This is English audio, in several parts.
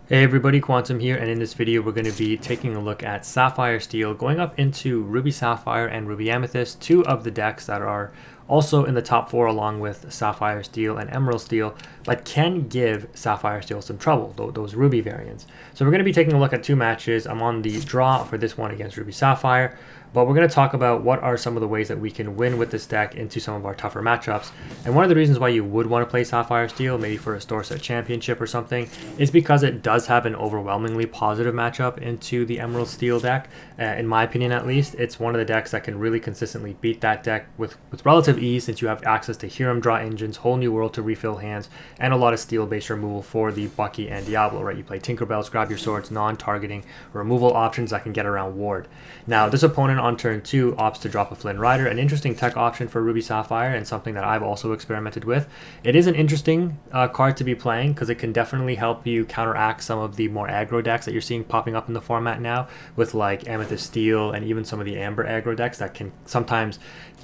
Hey everybody, Quantum here, and in this video we're going to be taking a look at Sapphire Steel going up into Ruby Sapphire and Ruby Amethyst, two of the decks that are also in the top four along with Sapphire Steel and Emerald Steel, but can give Sapphire Steel some trouble, those Ruby variants. So we're going to be taking a look at two matches. I'm on the draw for this one against Ruby Sapphire, but we're going to talk about what are some of the ways that we can win with this deck into some of our tougher matchups. And one of the reasons why you would want to play Sapphire Steel, maybe for a store set championship or something, is because it does have an overwhelmingly positive matchup into the Emerald Steel deck. In my opinion, at least, it's one of the decks that can really consistently beat that deck with relative ease, since you have access to Hiram draw engines, whole new world to refill hands, and a lot of steel-based removal for the Bucky and Diablo, right? You play Tinkerbells, grab your swords, non-targeting removal options that can get around ward. Now, this opponent on turn 2 opts to drop a Flynn Rider, an interesting tech option for Ruby Sapphire and something that I've also experimented with. It is an interesting card to be playing because it can definitely help you counteract some of the more aggro decks that you're seeing popping up in the format now, with like Amethyst Steel and even some of the Amber aggro decks that can sometimes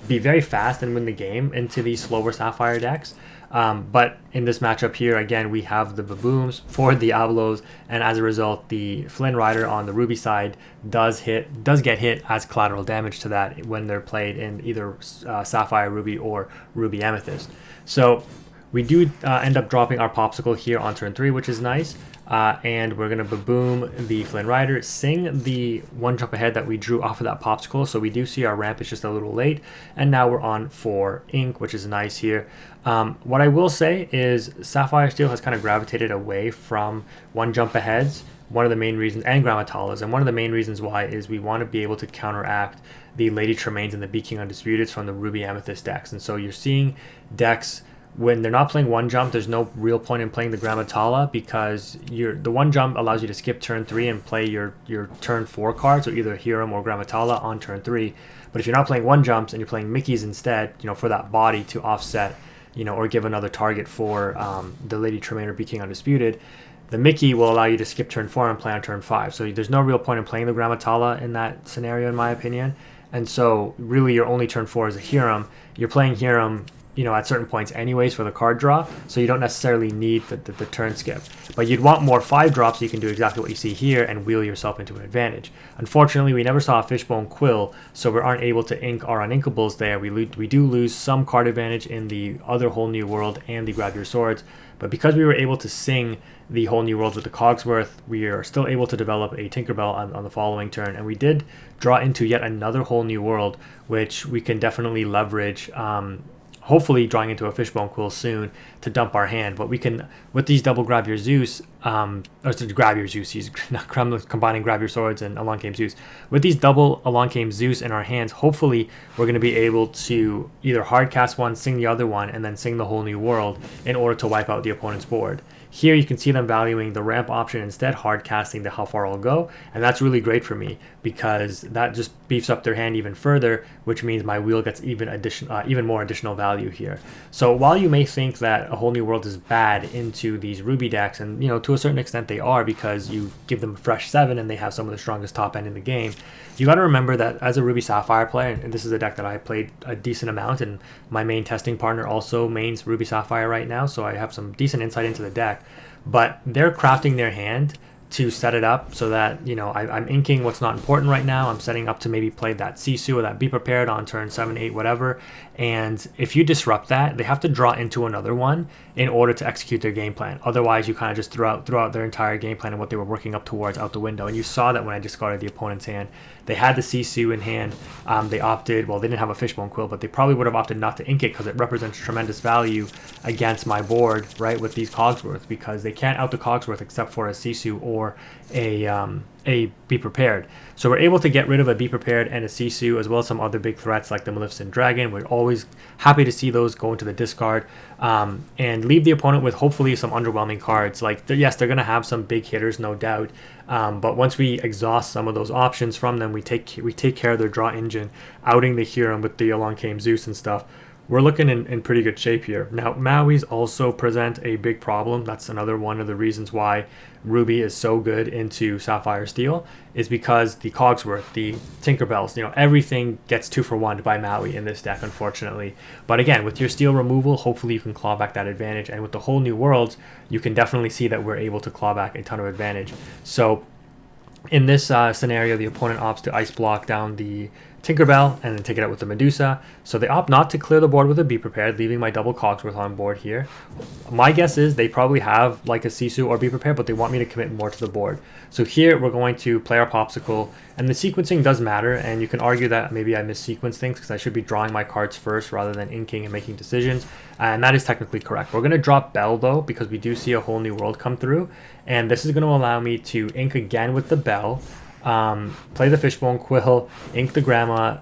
be very fast and win the game into these slower Sapphire decks. But in this matchup here, again, we have the Babooms for Diablos, and as a result, the Flynn Rider on the Ruby side does get hit as collateral damage to that when they're played in either Sapphire Ruby or Ruby Amethyst. So we do end up dropping our Popsicle here on turn 3, which is nice. And we're going to Baboom the Flynn Rider, sing the one jump ahead that we drew off of that Popsicle. So we do see our ramp is just a little late. And now we're on for Ink, which is nice here. What I will say is Sapphire Steel has kind of gravitated away from one jump aheads. One of the main reasons, and Gramatalas, and one of the main reasons why is we want to be able to counteract the Lady Tremaines and the Be King Undisputeds from the Ruby Amethyst decks. And so you're seeing decks when they're not playing one jump, there's no real point in playing the Gramatala, because the one jump allows you to skip turn 3 and play your turn 4 cards, so either Hiram or Gramatala on turn 3. But if you're not playing one jumps and you're playing Mickeys instead, for that body to offset, or give another target for the Lady Tremaine or Be King Undisputed, the Mickey will allow you to skip turn 4 and play on turn 5. So there's no real point in playing the Gramatala in that scenario, in my opinion. And so really your only turn 4 is a Hiram. You're playing Hiram at certain points anyways for the card draw, so you don't necessarily need the turn skip. But you'd want more 5 drops so you can do exactly what you see here and wheel yourself into an advantage. Unfortunately, we never saw a Fishbone Quill, so we aren't able to ink our uninkables there. We do lose some card advantage in the other Whole New World and the Grab Your Swords, but because we were able to sing the Whole New World with the Cogsworth, we are still able to develop a Tinkerbell on the following turn, and we did draw into yet another Whole New World, which we can definitely leverage, hopefully drawing into a Fishbone Quill soon to dump our hand. But we can, with these double Grab Your Zeus, or to Grab Your Zeus, he's combining Grab Your Swords and Along Came Zeus. With these double Along Came Zeus in our hands, hopefully we're going to be able to either hard cast one, sing the other one, and then sing the Whole New World in order to wipe out the opponent's board. Here you can see them valuing the ramp option instead, hard casting the How Far I'll Go, and that's really great for me because that just beefs up their hand even further, which means my wheel gets even more additional value here. So while you may think that a Whole New World is bad into these Ruby decks, and to a certain extent they are because you give them a fresh 7 and they have some of the strongest top end in the game, you got to remember that as a Ruby Sapphire player, and this is a deck that I played a decent amount, and my main testing partner also mains Ruby Sapphire right now, so I have some decent insight into the deck. But they're crafting their hand to set it up so that I'm inking what's not important right now. I'm setting up to maybe play that Sisu or that Be Prepared on turn 7, 8, whatever. And if you disrupt that, they have to draw into another one in order to execute their game plan. Otherwise, you kind of just throw out their entire game plan and what they were working up towards out the window. And you saw that when I discarded the opponent's hand. They had the Sisu in hand. They opted, well, they didn't have a Fishbone Quill, but they probably would have opted not to ink it because it represents tremendous value against my board, right, with these Cogsworth, because they can't out the Cogsworth except for a Sisu or a Be Prepared. So we're able to get rid of a Be Prepared and a Sisu, as well as some other big threats like the Maleficent Dragon. We're always happy to see those go into the discard, and leave the opponent with hopefully some underwhelming cards. Like, yes, they're going to have some big hitters, no doubt, but once we exhaust some of those options from them, we take care of their draw engine, outing the Hiram with the Along Came Zeus and stuff. we're looking in pretty good shape here. Now, Maui's also present a big problem. That's another one of the reasons why Ruby is so good into Sapphire Steel, is because the Cogsworth, the Tinkerbells, everything gets 2 for 1 by Maui in this deck, unfortunately. But again, with your steel removal, hopefully you can claw back that advantage. And with the whole new worlds, you can definitely see that we're able to claw back a ton of advantage. So in this scenario, the opponent opts to ice block down the Tinkerbell and then take it out with the Medusa. So they opt not to clear the board with a Be Prepared, leaving my double Cogsworth on board here. My guess is they probably have like a Sisu or Be Prepared, but they want me to commit more to the board. So here we're going to play our Popsicle, and the sequencing does matter, and you can argue that maybe I missequence things because I should be drawing my cards first rather than inking and making decisions, and that is technically correct. We're going to drop Bell though, because we do see a whole new world come through, and this is going to allow me to ink again with the Bell, play the Fishbone Quill, ink the Grandma,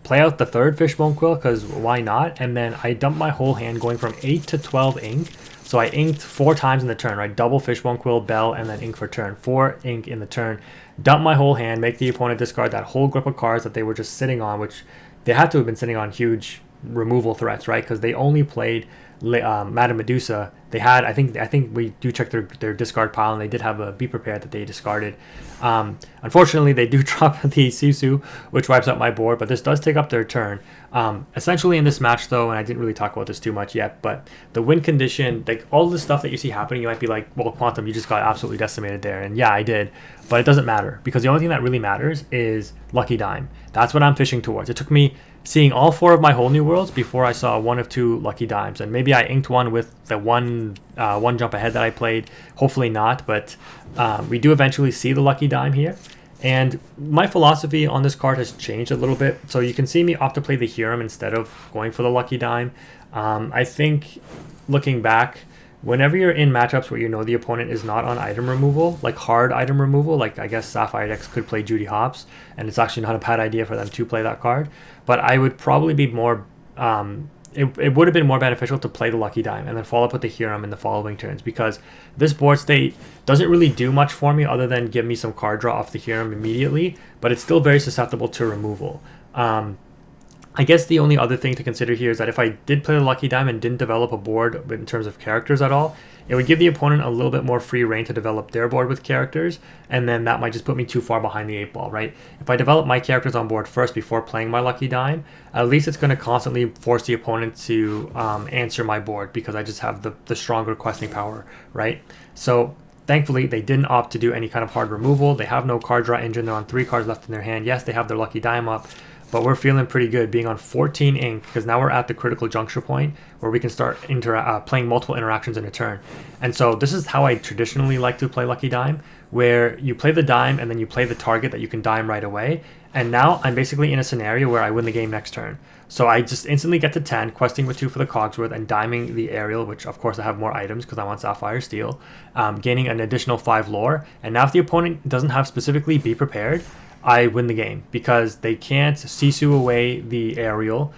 play out the third Fishbone Quill because why not, and then I dump my whole hand going from 8 to 12 ink. So I inked 4 times in the turn, right? Double Fishbone Quill, Bell, and then ink for turn. 4 ink in the turn. Dump my whole hand, make the opponent discard that whole grip of cards that they were just sitting on, which they had to have been sitting on huge removal threats, right? Because they only played Madame Medusa. They had, I think we do check their discard pile, and they did have a Be Prepared that they discarded. Unfortunately, they do drop the Sisu, which wipes out my board, but this does take up their turn. Essentially in this match though, and I didn't really talk about this too much yet, but the win condition, like all the stuff that you see happening, you might be like, well, Quantum, you just got absolutely decimated there. And yeah, I did, but it doesn't matter, because the only thing that really matters is Lucky Dime. That's what I'm fishing towards. It took me seeing all 4 of my whole new worlds before I saw 1 of 2 Lucky Dimes, and maybe I inked one with the one jump ahead that I played. Hopefully not, but we do eventually see the Lucky Dime here. And my philosophy on this card has changed a little bit. So you can see me opt to play the Huron instead of going for the Lucky Dime. I think looking back, whenever you're in matchups where you know the opponent is not on item removal, like hard item removal, like I guess Sapphire decks could play Judy Hopps, and it's actually not a bad idea for them to play that card. But I would probably be more... It would have been more beneficial to play the Lucky Dime and then follow up with the Huron in the following turns, because this board state doesn't really do much for me other than give me some card draw off the Huron immediately, but it's still very susceptible to removal. I guess the only other thing to consider here is that if I did play the Lucky Dime and didn't develop a board in terms of characters at all, it would give the opponent a little bit more free reign to develop their board with characters, and then that might just put me too far behind the 8 ball, right? If I develop my characters on board first before playing my Lucky Dime, at least it's going to constantly force the opponent to answer my board, because I just have the stronger questing power, right? So thankfully, they didn't opt to do any kind of hard removal. They have no card draw engine. They're on 3 cards left in their hand. Yes, they have their Lucky Dime up, but we're feeling pretty good being on 14 ink, because now we're at the critical juncture point where we can start playing multiple interactions in a turn. And so this is how I traditionally like to play Lucky Dime, where you play the dime and then you play the target that you can dime right away. And now I'm basically in a scenario where I win the game next turn. So I just instantly get to 10, questing with 2 for the Cogsworth and diming the Aerial, which of course I have more items because I want Sapphire Steel, gaining an additional 5 lore. And now if the opponent doesn't have specifically Be Prepared, I win the game, because they can't Sisu away the Aerial,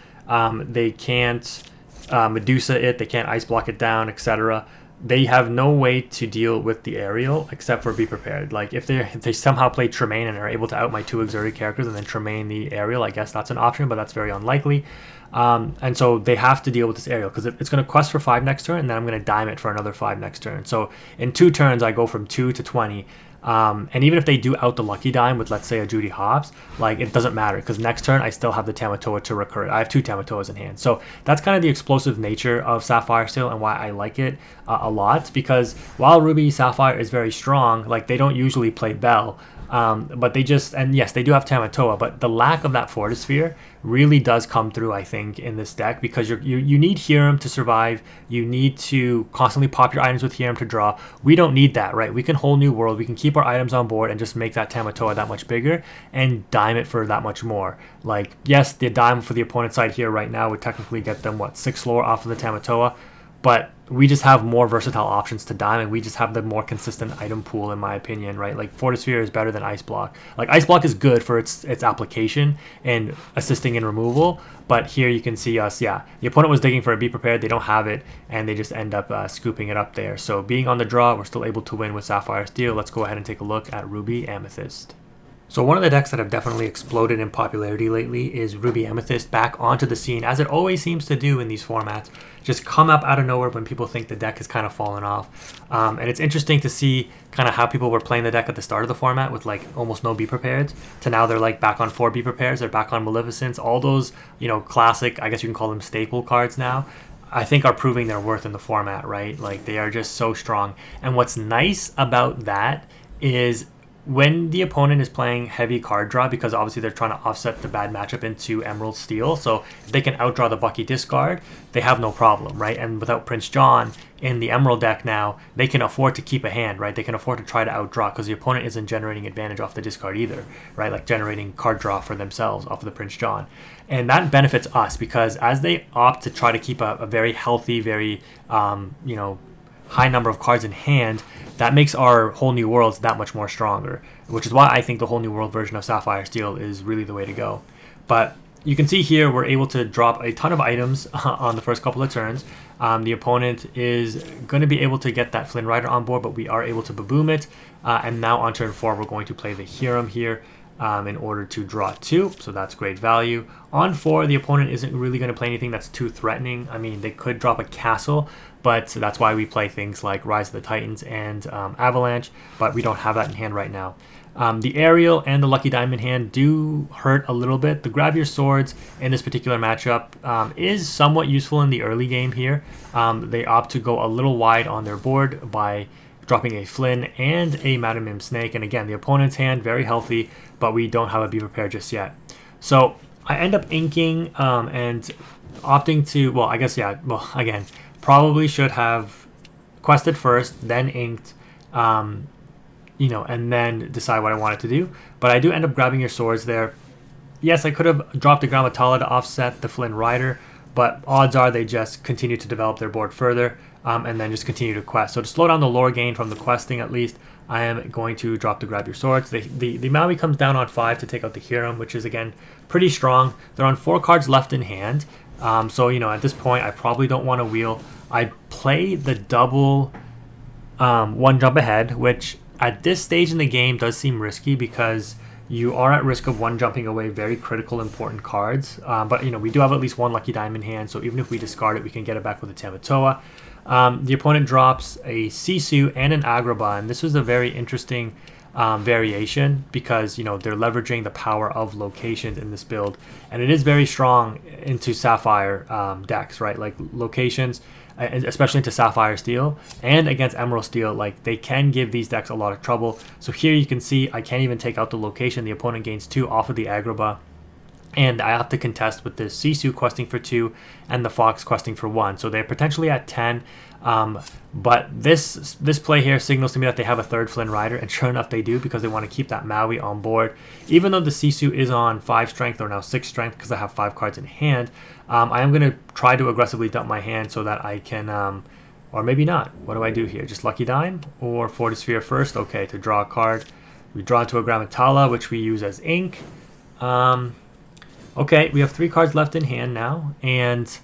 they can't Medusa it, they can't ice block it down, etc. They have no way to deal with the Aerial except for Be Prepared. Like if they somehow play Tremaine and are able to out my 2 Exerted characters and then Tremaine the Aerial, I guess that's an option, but that's very unlikely. And so they have to deal with this Aerial, because it's going to quest for 5 next turn, and then I'm going to dime it for another 5 next turn. So in 2 turns, I go from 2 to 20. And even if they do out the Lucky Dime with, let's say, a Judy Hopps, like it doesn't matter, because next turn I still have the Tamatoa to recur it. I have 2 Tamatoas in hand. So that's kind of the explosive nature of Sapphire Steel and why I like it a lot, because while Ruby Sapphire is very strong, like they don't usually play Bell. But they just, and yes, they do have Tamatoa, but the lack of that Fortisphere really does come through, I think, in this deck, because you need Hiram to survive. You need to constantly pop your items with Hiram to draw. We don't need that, right? We can whole new world. We can keep our items on board and just make that Tamatoa that much bigger and dime it for that much more. Like, yes, the dime for the opponent's side here right now would technically get them, what, 6 lore off of the Tamatoa, but we just have more versatile options to dime, and we just have the more consistent item pool, in my opinion, right? Like Fortisphere is better than Ice Block. Like Ice Block is good for its application and assisting in removal, but here you can see us, yeah, the opponent was digging for a Be Prepared, they don't have it, and they just end up scooping it up there. So being on the draw, we're still able to win with Sapphire Steel. Let's go ahead and take a look at Ruby Amethyst. So one of the decks that have definitely exploded in popularity lately is Ruby Amethyst back onto the scene, as it always seems to do in these formats. Just come up out of nowhere when people think the deck has kind of fallen off. And it's interesting to see kind of how people were playing the deck at the start of the format with like almost no Be Prepared to now they're like back on 4 Be Prepared, they're back on Maleficence, all those, you know, classic, I guess you can call them staple cards now, I think are proving their worth in the format, right? Like they are just so strong. And what's nice about that is when the opponent is playing heavy card draw, because obviously they're trying to offset the bad matchup into Emerald Steel, so if they can outdraw the Bucky discard, they have no problem, right? And without Prince John in the Emerald deck now, they can afford to keep a hand, right? They can afford to try to outdraw because the opponent isn't generating advantage off the discard either, right? Like generating card draw for themselves off of the Prince John. And that benefits us because as they opt to try to keep a very healthy, very, you know, high number of cards in hand, that makes our Whole New Worlds that much more stronger, which is why I think the Whole New World version of Sapphire Steel is really the way to go. But you can see here we're able to drop a ton of items on the first couple of turns. The opponent is going to be able to get that Flynn Rider on board, but we are able to Baboom it. And now on turn 4, we're going to play the Hiram here in order to draw 2, so that's great value. On 4, the opponent isn't really going to play anything that's too threatening. I mean, they could drop a castle, but that's why we play things like Rise of the Titans and Avalanche, but we don't have that in hand right now. The Aerial and the Lucky Diamond hand do hurt a little bit. The Grab Your Swords in this particular matchup is somewhat useful in the early game here. They opt to go a little wide on their board by dropping a Flynn and a Madam Mim Snake. And again, the opponent's hand, very healthy, but we don't have a Be Prepared just yet. So I end up inking and opting to, well, I guess, yeah, well, again, probably should have quested first, then inked, you know, and then decide what I wanted to do. But I do end up grabbing your swords there. Yes, I could have dropped the Grammatala to offset the Flynn Rider, but odds are they just continue to develop their board further and then just continue to quest. So to slow down the lore gain from the questing at least, I am going to drop the Grab Your Swords. The Maui comes down on 5 to take out the Hiram, which is, again, pretty strong. They're on 4 cards left in hand. So, you know, at this point, I probably don't want to wheel. I play the double 1 jump ahead, which at this stage in the game does seem risky because you are at risk of 1 jumping away very critical, important cards. But, you know, we do have at least 1 Lucky Diamond hand, so even if we discard it, we can get it back with a Tamatoa. The opponent drops a Sisu and an Agrabah, and this was a very interesting variation because, you know, they're leveraging the power of locations in this build, and it is very strong into Sapphire decks, right? Like locations, especially into Sapphire Steel and against Emerald Steel, like they can give these decks a lot of trouble. So here you can see I can't even take out the location. The opponent gains 2 off of the Agrabah, and I have to contest with the Sisu questing for 2 and the Fox questing for 1. So they're potentially at 10. But this play here signals to me that they have a 3rd Flynn Rider, and sure enough they do, because they want to keep that Maui on board. Even though the Sisu is on 5 strength, or now 6 strength, because I have 5 cards in hand, I am going to try to aggressively dump my hand so that I can, or maybe not. What do I do here? Just Lucky Dime or Fortisphere first? Okay, to draw a card. We draw into a Grammatala, which we use as ink. Okay, we have 3 cards left in hand now, and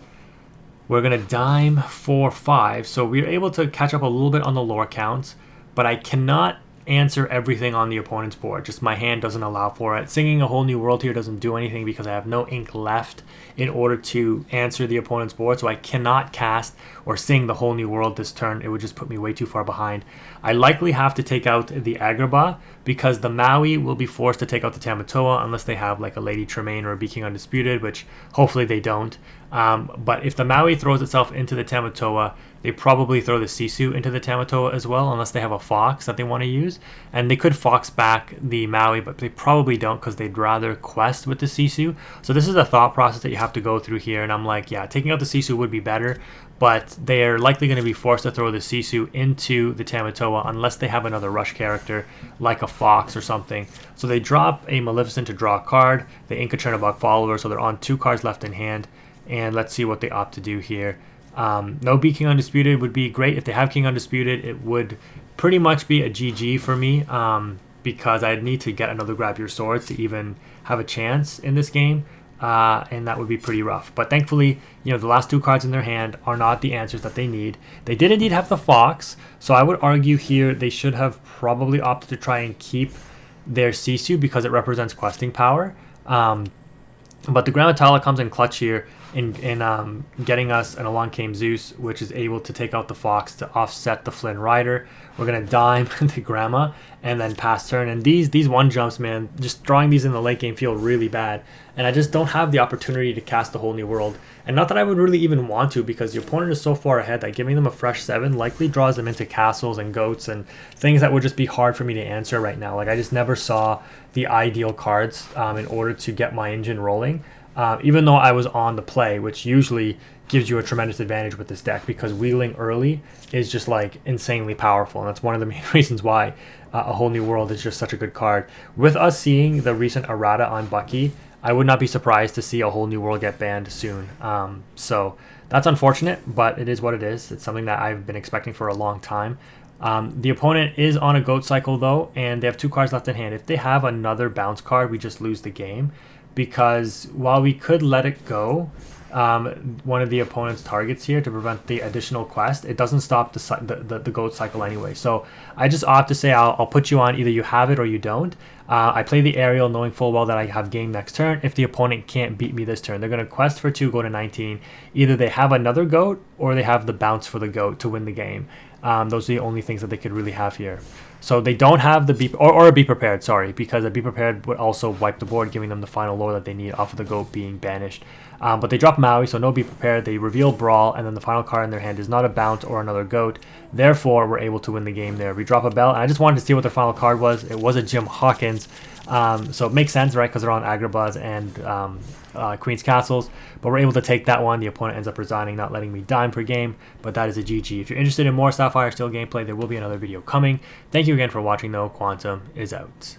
we're going to dime for 5. So we're able to catch up a little bit on the lore counts, but I cannot answer everything on the opponent's board. Just my hand doesn't allow for it. Singing a Whole New World here doesn't do anything because I have no ink left in order to answer the opponent's board, so I cannot cast or sing the Whole New World this turn. It would just put me way too far behind. I likely have to take out the Agrabah because the Maui will be forced to take out the Tamatoa unless they have like a Lady Tremaine or a Be King Undisputed, which hopefully they don't. But if the Maui throws itself into the Tamatoa, they probably throw the Sisu into the Tamatoa as well, unless they have a Fox that they want to use. And they could Fox back the Maui, but they probably don't because they'd rather quest with the Sisu. So this is a thought process that you have to go through here. And I'm like, yeah, taking out the Sisu would be better, but they're likely going to be forced to throw the Sisu into the Tamatoa unless they have another rush character like a Fox or something. So they drop a Maleficent to draw a card. They ink a Chernobog Follower, so they're on 2 cards left in hand. And let's see what they opt to do here. No Be King Undisputed would be great. If they have King Undisputed, it would pretty much be a GG for me because I'd need to get another Grab Your Swords to even have a chance in this game. And that would be pretty rough. But thankfully, you know, the last 2 cards in their hand are not the answers that they need. They did indeed have the Fox, so I would argue here they should have probably opted to try and keep their Sisu because it represents questing power. But the Grammatala comes in clutch here in getting us an Along Came Zeus, which is able to take out the Fox to offset the Flynn Rider. We're going to dime the Gramma and then pass turn. And these one jumps, man, just drawing these in the late game feel really bad. And I just don't have the opportunity to cast a whole new world. And not that I would really even want to, because your opponent is so far ahead that giving them a fresh 7 likely draws them into castles and goats and things that would just be hard for me to answer right now. Like, I just never saw the ideal cards in order to get my engine rolling. Even though I was on the play, which usually gives you a tremendous advantage with this deck, because wheeling early is just like insanely powerful, and that's one of the main reasons why a whole new world is just such a good card. With us seeing the recent errata on Bucky, I would not be surprised to see a whole new world get banned soon. So that's unfortunate, but it is what it is. It's something that I've been expecting for a long time. The opponent is on a goat cycle though, and they have 2 cards left in hand. If they have another bounce card, we just lose the game, because while we could let it go, one of the opponent's targets here to prevent the additional quest, it doesn't stop the goat cycle anyway. So I just opt to say I'll put you on, either you have it or you don't. I play the aerial knowing full well that I have game next turn. If the opponent can't beat me this turn, they're going to quest for 2, go to 19. Either they have another goat or they have the bounce for the goat to win the game. Those are the only things that they could really have here. So they don't have the be or a be prepared, sorry, because a be prepared would also wipe the board, giving them the final lore that they need off of the goat being banished. But they drop Maui, so no be prepared. They reveal Brawl, and then the final card in their hand is not a bounce or another goat. Therefore, we're able to win the game there. We drop a Bell, and I just wanted to see what their final card was. It was a Jim Hawkins. So it makes sense, right, because they're on Agrabah's and Queen's Castles. But we're able to take that one. The opponent ends up resigning, not letting me dime per game. But that is a GG. If you're interested in more Sapphire Steel gameplay, there will be another video coming. Thank you again for watching, though. Quantum is out.